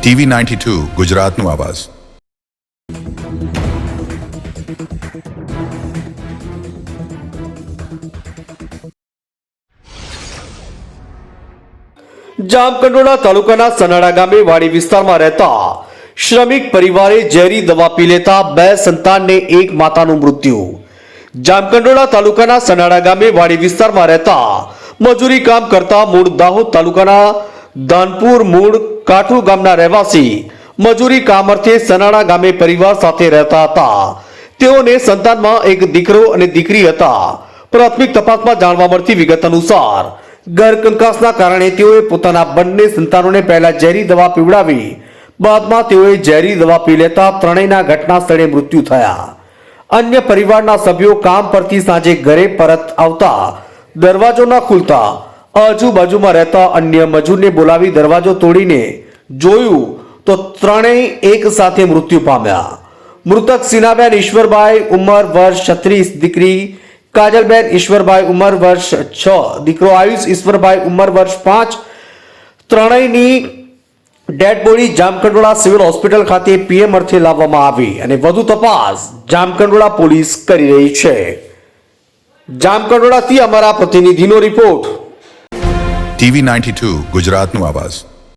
TV92 ગુજરાતનું આવાજ। જામકંડોળા તાલુકાના સનાડા ગામે વાડી વિસ્તારમાં રહેતા શ્રમિક પરિવારે ઝેરી દવા પી લેતા 2 સંતાનને એક માતાનું મૃત્યુ। જામકંડોળા તાલુકાના સનાડા ગામે વાડી વિસ્તારમાં રહેતા મજૂરી કામ કરતા મૂળ દાહોદ તાલુકાના દાનપુર મૂળ કાઠુ ગામના રહેવાસી મજૂરી કામ અર્થે સનાડા ગામે પરિવાર સાથે રહેતા હતા। તેઓને સંતાનમાં એક દીકરો અને દીકરી હતા। પ્રાથમિક તપાસમાં જાણવા મળતી વિગત અનુસાર ગર્ભકંકાસના કારણે તેઓએ પોતાના બંને સંતાનોને પહેલા ઝેરી દવા પીવડાવી બાદમાં તેઓએ ઝેરી દવા પી લેતા ત્રણેયના ઘટના સ્થળે મૃત્યુ થયા। અન્ય પરિવારના સભ્યો કામ પરથી સાંજે ઘરે પરત આવતા દરવાજો ન ખુલતા આજુબાજુમાં રહેતા અન્ય મજૂરને બોલાવી દરવાજો તોડીને જોયું તો ત્રણેય એક સાથે મૃત્યુ પામ્યા। મૃતક સીનાબેન ઈશ્વરભાઈ ઉંમર વર્ષ 36, દીકરી કાજલબેન ઈશ્વરભાઈ ઉંમર વર્ષ 6, દીકરો આયુષ ઈશ્વરભાઈ ઉંમર વર્ષ 5, ત્રણેયની dead body Jamkandorna civil hospital ખાતે પીએમ અર્થે લાવવામાં આવી અને વધુ તપાસ જામકંડોળા પોલીસ કરી રહી છે। જામકંડોળાથી અમારા પ્રતિનિધિનો રિપોર્ટ। TV92 ગુજરાતનું આવાજ।